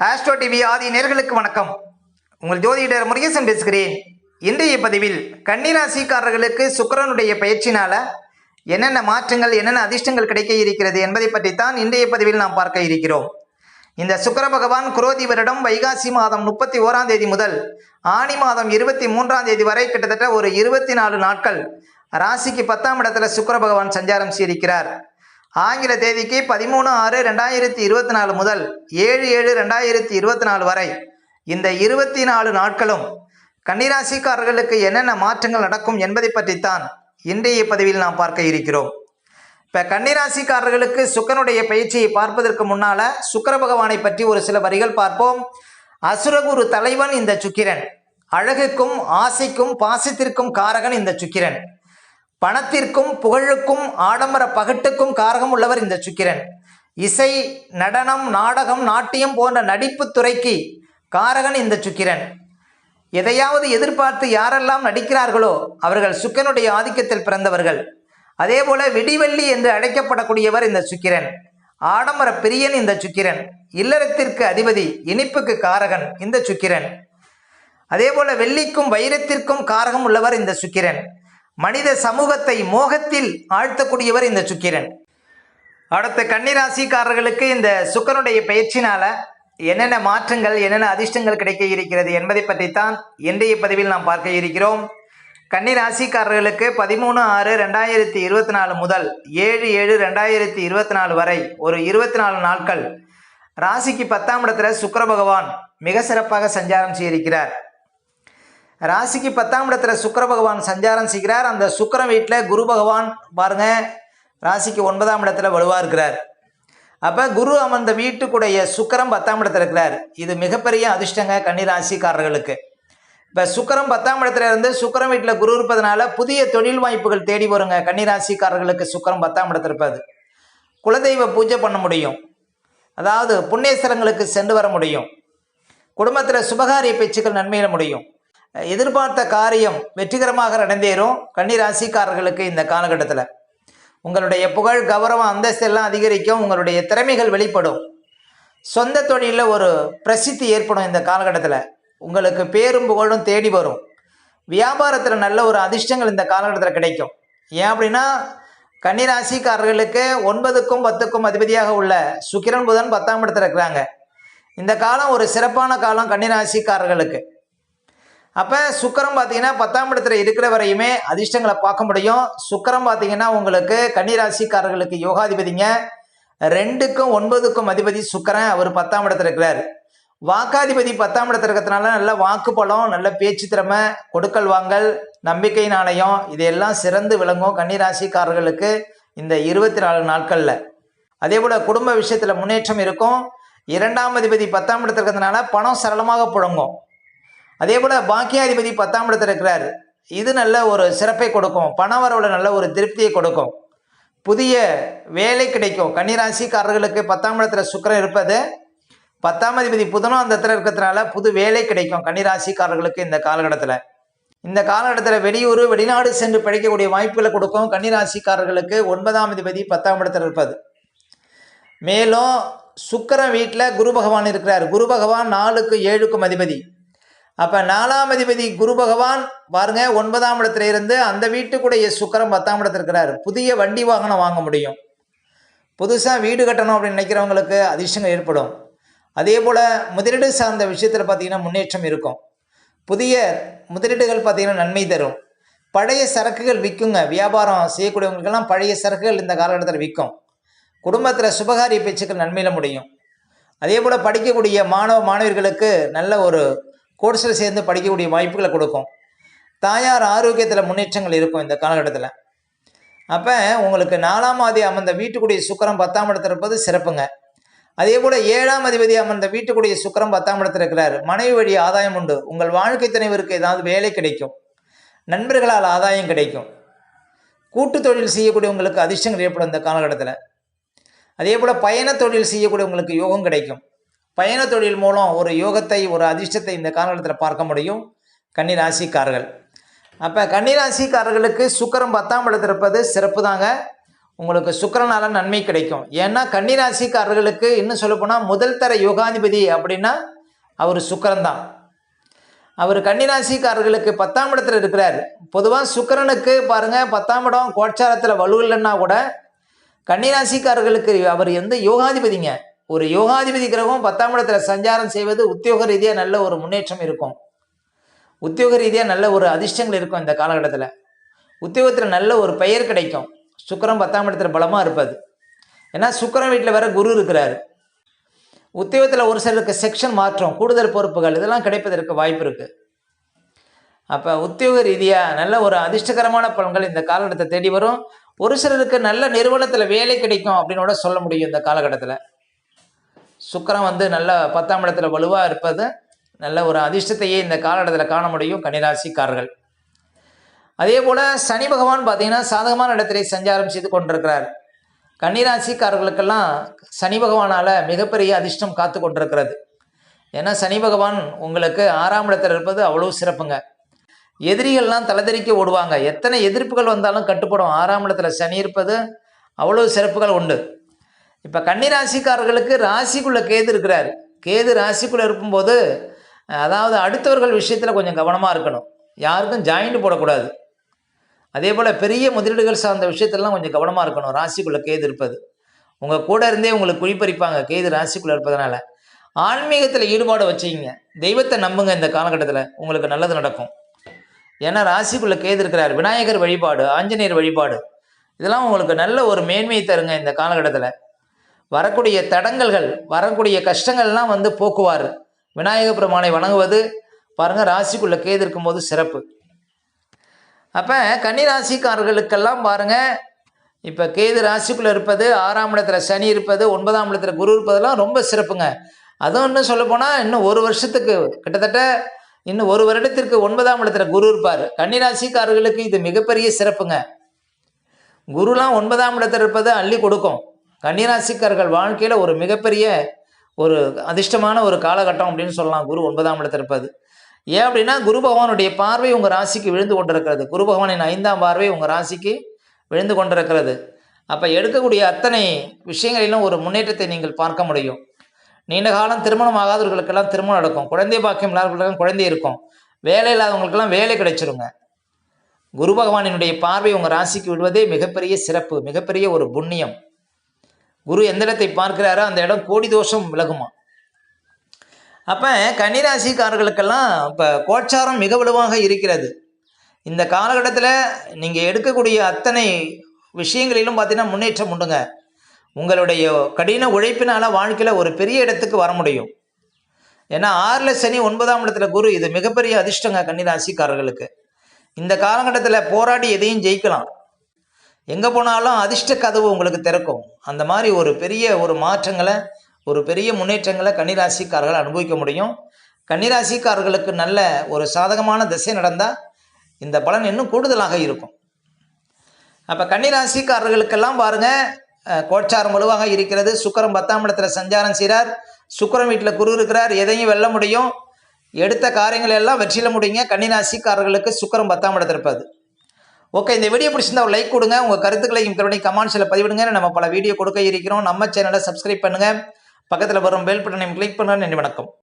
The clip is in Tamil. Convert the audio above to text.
ஆஸ்ட்ரோ டிவி ஆதி நேர்களுக்கு வணக்கம். உங்கள் ஜோதிடர் முருகேசன் பேசுகிறேன். இன்றைய பதிவில் கன்னிராசிக்காரர்களுக்கு சுக்கிரனுடைய பயிற்சினால என்னென்ன மாற்றங்கள், என்னென்ன அதிர்ஷ்டங்கள் கிடைக்க இருக்கிறது என்பதை பற்றித்தான் இன்றைய பதிவில் நாம் பார்க்க இருக்கிறோம். இந்த சுக்கிர பகவான் குரோதி வருடம் வைகாசி மாதம் 31ஆம் தேதி முதல் ஆனி மாதம் 23ஆம் தேதி வரை கிட்டத்தட்ட ஒரு 24 நாட்கள் ராசிக்கு 10ஆம் இடத்துல சுக்கிர பகவான் சஞ்சாரம் செய்திருக்கிறார். ஆங்கில தேதிக்கு 13/6/2024 முதல் 7/7/2024 வரை இந்த 24 நாட்களும் கன்னிராசிக்காரர்களுக்கு என்னென்ன மாற்றங்கள் நடக்கும் என்பதை பற்றித்தான் இன்றைய பதிவில் நாம் பார்க்க இருக்கிறோம். இப்போ கன்னிராசிக்காரர்களுக்கு சுக்கிரனுடைய பயிற்சியை பார்ப்பதற்கு முன்னால சுக்கிர பகவானை பற்றி ஒரு சில வரிகள் பார்ப்போம். அசுரகுரு தலைவன் இந்த சுக்கிரன், அழகுக்கும் ஆசைக்கும் பாசத்திற்கும் காரகன் இந்த சுக்கிரன், பணத்திற்கும் புகழுக்கும் ஆடம்பர பகட்டுக்கும் காரகம் உள்ளவர் இந்த சுக்கிரன், இசை நடனம் நாடகம் நாட்டியம் போன்ற நடிப்பு துறைக்கு காரகன் இந்த சுக்கிரன். எதையாவது எதிர்பார்த்து யாரெல்லாம் நடிக்கிறார்களோ அவர்கள் சுக்கிரனுடைய ஆதிக்கத்தில் பிறந்தவர்கள். அதே போல விடிவெள்ளி என்று அழைக்கப்படக்கூடியவர் இந்த சுக்கிரன், ஆடம்பர பிரியன் இந்த சுக்கிரன், இல்லறத்திற்கு அதிபதி, இனிப்புக்கு காரகன் இந்த சுக்கிரன். அதே போல வெள்ளிக்கும் வைரத்திற்கும் காரகம் உள்ளவர் இந்த சுக்கிரன். மனித சமூகத்தை மோகத்தில் ஆழ்த்தக்கூடியவர் இந்த சுக்கிரன். அடுத்த கன்னிராசிக்காரர்களுக்கு இந்த சுக்கிரனுடைய பயிற்சினால என்னென்ன மாற்றங்கள், என்னென்ன அதிர்ஷ்டங்கள் கிடைக்க இருக்கிறது என்பதை பற்றித்தான் இன்றைய பதிவில் நாம் பார்க்க இருக்கிறோம். கன்னிராசிக்காரர்களுக்கு 13/6/2024 முதல் 7/7/2024 வரை ஒரு 24 நாட்கள் ராசிக்கு 10ஆம் இடத்துல சுக்கிர பகவான் மிக சிறப்பாக சஞ்சாரம் செய்திருக்கிறார். ராசிக்கு 10ஆம் இடத்துல சுக்கிர பகவான் சஞ்சாரம் செய்கிறார். அந்த சுக்கிரன் வீட்டில் குரு பகவான் பாருங்க ராசிக்கு 9ஆம் இடத்துல வலுவா இருக்கிறார். அப்போ குரு அமர்ந்த வீட்டுக்குடைய சுக்கிரன் 10ஆம் இடத்துல இருக்கிறார். இது மிகப்பெரிய அதிர்ஷ்டங்க கன்னிராசிக்காரர்களுக்கு. இப்போ சுக்கிரன் 10ஆம் இடத்துல இருந்து சுக்கிரன் வீட்டில் குரு இருப்பதனால புதிய தொழில் வாய்ப்புகள் தேடி வருங்க கன்னிராசிக்காரர்களுக்கு. சுக்கிரன் 10ஆம் இடத்துல இருப்பது குலதெய்வ பூஜை பண்ண முடியும், அதாவது புண்ணியஸ்தலங்களுக்கு சென்று வர முடியும், குடும்பத்தில் சுபகாரிய பேச்சுக்கள் நன்மையில முடியும், எதிர்பார்த்த காரியம் வெற்றிகரமாக நடந்தேறும் கன்னிராசிக்காரர்களுக்கு. இந்த காலகட்டத்தில் உங்களுடைய புகழ் கௌரவம் அந்தஸ்து எல்லாம் அதிகரிக்கும், உங்களுடைய திறமைகள் வெளிப்படும், சொந்த தொழிலில் ஒரு பிரசித்தி ஏற்படும். இந்த காலகட்டத்தில் உங்களுக்கு பேரும் புகழும் தேடி வரும், வியாபாரத்தில் நல்ல ஒரு அதிர்ஷ்டங்கள் இந்த காலகட்டத்தில் கிடைக்கும். ஏன் அப்படின்னா கன்னிராசிக்காரர்களுக்கு 9க்கும் 10க்கும் அதிபதியாக உள்ள சுக்கிரன் புதன் 10ஆம் இடத்துல இருக்கிறாங்க. இந்த காலம் ஒரு சிறப்பான காலம் கன்னிராசிக்காரர்களுக்கு. அப்போ சுக்கிரன் பார்த்தீங்கன்னா 10ஆம் இடத்துல இருக்கிற வரையுமே அதிர்ஷ்டங்களை பார்க்க முடியும். சுக்கிரன் பார்த்தீங்கன்னா உங்களுக்கு கன்னிராசிக்காரர்களுக்கு யோகாதிபதிங்க. 2க்கும் 9க்கும் அதிபதி சுக்கிரன், அவர் 10ஆம் இடத்துல இருக்கிறார். வாக்காதிபதி 10ஆம் இடத்துல இருக்கிறதுனால நல்ல வாக்குப்பலம், நல்ல பேச்சு திறமை, கொடுக்கல் வாங்கல், நம்பிக்கை நாணயம் இதெல்லாம் சிறந்து விளங்கும் கன்னிராசிக்காரர்களுக்கு இந்த 24 நாட்களில். அதே போல் குடும்ப விஷயத்தில் முன்னேற்றம் இருக்கும். 2ஆம் அதிபதி 10ஆம் இடத்துல இருக்கிறதுனால பணம் சரளமாக புழங்கும். அதே போல் பாக்கியாதிபதி 10ஆம் இடத்துல இருக்கிறார். இது நல்ல ஒரு சிறப்பை கொடுக்கும், பண வரவுல நல்ல ஒரு திருப்தியை கொடுக்கும், புதிய வேலை கிடைக்கும். கன்னிராசிக்காரர்களுக்கு 10ஆம் இடத்துல சுக்கிரன் இருப்பது, 10ஆம் அதிபதி புதனும் அந்த இடத்துல இருக்கிறதுனால புது வேலை கிடைக்கும் கன்னிராசிக்காரர்களுக்கு இந்த காலகட்டத்தில். இந்த காலகட்டத்தில் வெளியூர் வெளிநாடு சென்று படிக்கக்கூடிய வாய்ப்புகளை கொடுக்கும் கன்னிராசிக்காரர்களுக்கு 9ஆம் அதிபதி 10ஆம் இடத்துல இருப்பது. மேலும் சுக்கிரன் வீட்டில் குரு பகவான் இருக்கிறார். குரு பகவான் 4க்கும் 7க்கும் அதிபதி. அப்போ 4ஆம் அதிபதி குரு பகவான் பாருங்க 9ஆம் இடத்துல இருந்து அந்த வீட்டுக்குடைய சுக்கிரன் 10ஆம் இடத்துல இருக்கிறார். புதிய வண்டி வாகனம் வாங்க முடியும், புதுசாக வீடு கட்டணும் அப்படின்னு நினைக்கிறவங்களுக்கு அதிர்ஷ்டங்கள் ஏற்படும். அதே போல் முதலீடு சார்ந்த விஷயத்தில் பார்த்தீங்கன்னா முன்னேற்றம் இருக்கும். புதிய முதலீடுகள் பார்த்தீங்கன்னா நன்மை தரும். பழைய சரக்குகள் விற்குங்க. வியாபாரம் செய்யக்கூடியவங்களுக்கெல்லாம் பழைய சரக்குகள் இந்த காலகட்டத்தில் விற்கும். குடும்பத்தில் சுபகாரிய பேச்சுக்கள் நன்மையில் முடியும். அதே போல் படிக்கக்கூடிய மாணவர்களுக்கு நல்ல ஒரு கோர்ஸில் சேர்ந்து படிக்கக்கூடிய வாய்ப்புகளை கொடுக்கும். தாயார் ஆரோக்கியத்தில் முன்னேற்றங்கள் இருக்கும் இந்த காலகட்டத்தில். அப்போ உங்களுக்கு 4ஆம் அதிபதி அமர்ந்த வீட்டுக்குடைய சுக்கிரன் 10ஆம் இடத்துல இருப்பது சிறப்புங்க. அதே போல் 7ஆம் அதிபதி அமர்ந்த வீட்டுக்குடைய சுக்கிரன் 10ஆம் இடத்துல இருக்கிறார். மனைவி வழி ஆதாயம் உண்டு. உங்கள் வாழ்க்கை துணைவருக்கு ஏதாவது வேலை கிடைக்கும், நண்பர்களால் ஆதாயம் கிடைக்கும், கூட்டு தொழில் செய்யக்கூடியவங்களுக்கு அதிர்ஷ்டங்கள் ஏற்படும் இந்த காலகட்டத்தில். அதே போல் பயண தொழில் செய்யக்கூடியவங்களுக்கு யோகம் கிடைக்கும். பயண தொழில் மூலம் ஒரு யோகத்தை, ஒரு அதிர்ஷ்டத்தை இந்த காலகட்டத்தில் பார்க்க முடியும் கன்னிராசிக்காரர்கள். அப்போ கன்னிராசிக்காரர்களுக்கு சுக்கிரன் 10ஆம் இடத்துல இருப்பது சிறப்பு தாங்க. உங்களுக்கு சுக்கிரனால நன்மை கிடைக்கும். ஏன்னா கன்னிராசிக்காரர்களுக்கு இன்னும் சொல்லப்போனால் முதல் தர யோகாதிபதி அப்படின்னா அவர் சுக்கிரன் தான். அவர் கன்னிராசிக்காரர்களுக்கு 10ஆம் இடத்துல இருக்கிறார். பொதுவாக சுக்கிரனுக்கு பாருங்கள் 10ஆம் இடம் கோட்சாரத்தில் வலுவில்லைன்னா கூட கன்னிராசிக்காரர்களுக்கு அவர் எந்த யோகாதிபதிங்க, ஒரு யோகாதிபதி கிரகம் 10ஆம் இடத்துல சஞ்சாரம் செய்வது உத்தியோக ரீதியாக நல்ல ஒரு முன்னேற்றம் இருக்கும். உத்தியோக ரீதியாக நல்ல ஒரு அதிர்ஷ்டங்கள் இருக்கும். இந்த காலகட்டத்தில் உத்தியோகத்தில் நல்ல ஒரு பெயர் கிடைக்கும். சுக்கிரன் 10ஆம் இடத்துல பலமாக இருப்பது. ஏன்னா சுக்கிரன் வீட்டில் வேற குரு இருக்கிறார். உத்தியோகத்தில் ஒரு சிலருக்கு செக்ஷன் மாற்றம், கூடுதல் பொறுப்புகள் இதெல்லாம் கிடைப்பதற்கு வாய்ப்பு இருக்குது. அப்போ உத்தியோக ரீதியாக நல்ல ஒரு அதிர்ஷ்டகரமான பலன்கள் இந்த காலகட்டத்தை தேடி வரும். ஒரு சிலருக்கு நல்ல நிறுவனத்தில் வேலை கிடைக்கும் அப்படின்னு கூட சொல்ல முடியும். இந்த காலகட்டத்தில் சுக்கிரன் நல்ல 10ஆம் இடத்துல வலுவாக இருப்பது நல்ல ஒரு அதிர்ஷ்டத்தையே இந்த காலகட்டத்தில் காண முடியும் கன்னிராசிக்காரர்கள். அதே போல் சனி பகவான் பார்த்தீங்கன்னா சாதகமான இடத்திலே சஞ்சாரம் செய்து கொண்டிருக்கிறார். கன்னிராசிக்காரர்களுக்கெல்லாம் சனி பகவானால் மிகப்பெரிய அதிர்ஷ்டம் காத்து கொண்டிருக்கிறது. ஏன்னா சனி பகவான் உங்களுக்கு 6ஆம் இடத்தில் இருப்பது அவ்வளோ சிறப்புங்க. எதிரிகள்லாம் தலைதெறிக்க ஓடுவாங்க. எத்தனை எதிர்ப்புகள் வந்தாலும் கட்டுப்படும். 6ஆம் இடத்துல சனி இருப்பது அவ்வளோ சிறப்புகள் உண்டு. இப்போ கன்னிராசிக்காரர்களுக்கு ராசிக்குள்ளே கேது இருக்கிறார். கேது ராசிக்குள்ளே இருக்கும்போது அதாவது அடுத்தவர்கள் விஷயத்தில் கொஞ்சம் கவனமாக இருக்கணும். யாருக்கும் ஜாயிண்ட் போடக்கூடாது. அதே போல் பெரிய முதலீடுகள் சார்ந்த விஷயத்திலலாம் கொஞ்சம் கவனமாக இருக்கணும். ராசிக்குள்ளே கேது இருப்பது உங்கள் கூட இருந்தே உங்களுக்கு குழிப்பறிப்பாங்க. கேது ராசிக்குள்ளே இருப்பதனால ஆன்மீகத்தில் ஈடுபாடு வச்சுக்கிங்க. தெய்வத்தை நம்புங்க. இந்த காலகட்டத்தில் உங்களுக்கு நல்லது நடக்கும். ஏன்னா ராசிக்குள்ளே கேது இருக்கிறார். விநாயகர் வழிபாடு, ஆஞ்சநேயர் வழிபாடு இதெல்லாம் உங்களுக்கு நல்ல ஒரு மேன்மையை தருங்க. இந்த காலகட்டத்தில் வரக்கூடிய தடங்கல்கள், வரக்கூடிய கஷ்டங்கள்லாம் போக்குவார். விநாயக பெருமானை வணங்குவது பாருங்கள், ராசிக்குள்ளே கேது இருக்கும்போது சிறப்பு. அப்போ கன்னிராசிக்காரர்களுக்கெல்லாம் பாருங்கள், இப்போ கேது ராசிக்குள்ளே இருப்பது, 6ஆம் இடத்துல சனி இருப்பது, 9ஆம் இடத்துல குரு இருப்பதெல்லாம் ரொம்ப சிறப்புங்க. அதுவும் இன்னும் சொல்லப்போனால் இன்னும் ஒரு வருஷத்துக்கு கிட்டத்தட்ட இன்னும் ஒரு வருடத்திற்கு 9ஆம் இடத்துல குரு இருப்பார். கன்னிராசிக்காரர்களுக்கு இது மிகப்பெரிய சிறப்புங்க. குருலாம் 9ஆம் இடத்துல இருப்பது அள்ளி கொடுக்கும். கன்னிராசிக்காரர்கள் வாழ்க்கையில் ஒரு மிகப்பெரிய ஒரு அதிர்ஷ்டமான ஒரு காலகட்டம் அப்படின்னு சொல்லலாம். குரு 9ஆம் இடத்துல இருப்பது ஏன் அப்படின்னா குரு பகவானுடைய பார்வை உங்கள் ராசிக்கு விழுந்து கொண்டிருக்கிறது. குரு பகவானின் 5ஆம் பார்வை உங்கள் ராசிக்கு விழுந்து கொண்டிருக்கிறது. அப்போ எடுக்கக்கூடிய அத்தனை விஷயங்களிலும் ஒரு முன்னேற்றத்தை நீங்கள் பார்க்க முடியும். நீண்ட காலம் திருமணம் ஆகாதவர்களுக்கெல்லாம் திருமணம் நடக்கும். குழந்தை பாக்கியம் இல்லாதவர்களுக்கெல்லாம் குழந்தை இருக்கும். வேலை இல்லாதவங்களுக்கெல்லாம் வேலை கிடைச்சிருங்க. குரு பகவானினுடைய பார்வை உங்கள் ராசிக்கு விடுவதே மிகப்பெரிய சிறப்பு, மிகப்பெரிய ஒரு புண்ணியம். குரு எந்த இடத்தை பார்க்கிறாரோ அந்த இடம் கோடி தோஷம் விலகுமா. அப்போ கன்னிராசிக்காரர்களுக்கெல்லாம் இப்போ கோச்சாரம் மிக வலுவாக இருக்கிறது. இந்த காலகட்டத்தில் நீங்கள் எடுக்கக்கூடிய அத்தனை விஷயங்களிலும் பார்த்தீங்கன்னா முன்னேற்றம் உண்டுங்க. உங்களுடைய கடின உழைப்பினால் வாழ்க்கையில் ஒரு பெரிய இடத்துக்கு வர முடியும். ஏன்னா 6ல் சனி 9ஆம் இடத்துல குரு, இது மிகப்பெரிய அதிர்ஷ்டங்க கன்னிராசிக்காரர்களுக்கு. இந்த காலகட்டத்தில் போராடி எதையும் ஜெயிக்கலாம். எங்கே போனாலும் அதிர்ஷ்ட கதவு உங்களுக்கு திறக்கும். அந்த மாதிரி ஒரு பெரிய ஒரு மாற்றங்களை, ஒரு பெரிய முன்னேற்றங்களை கன்னிராசிக்காரர்கள் அனுபவிக்க முடியும். கன்னிராசிக்காரர்களுக்கு நல்ல ஒரு சாதகமான திசை நடந்தால் இந்த பலன் இன்னும் கூடுதலாக இருக்கும். அப்போ கன்னிராசிக்காரர்களுக்கெல்லாம் பாருங்கள், கோச்சாரம் வலுவாக இருக்கிறது. சுக்கிரன் 10ஆம் இடத்துல சஞ்சாரம் செய்கிறார். சுக்கிரன் வீட்டில் குரு இருக்கிறார். எதையும் வெல்ல முடியும். எடுத்த காரியங்கள் எல்லாம் வெற்றியில் முடியுங்க. கன்னிராசிக்காரர்களுக்கு சுக்கிரன் 10ஆம் இடத்துல இருப்பது. ஓகே, இந்த வீடியோ பிடிச்சிருந்தா ஒரு லைக் கொடுங்க. உங்கள் கருத்துக்களையும் கமெண்ட்ஸில் பதிவிடுங்க. நம்ம பல வீடியோ கொடுக்க இருக்கிறோம். நம்ம சேனலை சப்ஸ்கிரைப் பண்ணுங்கள். பக்கத்தில் வரும் பெல் பட்டனையும் கிளிக் பண்ணுங்கள். நன்றி, வணக்கம்.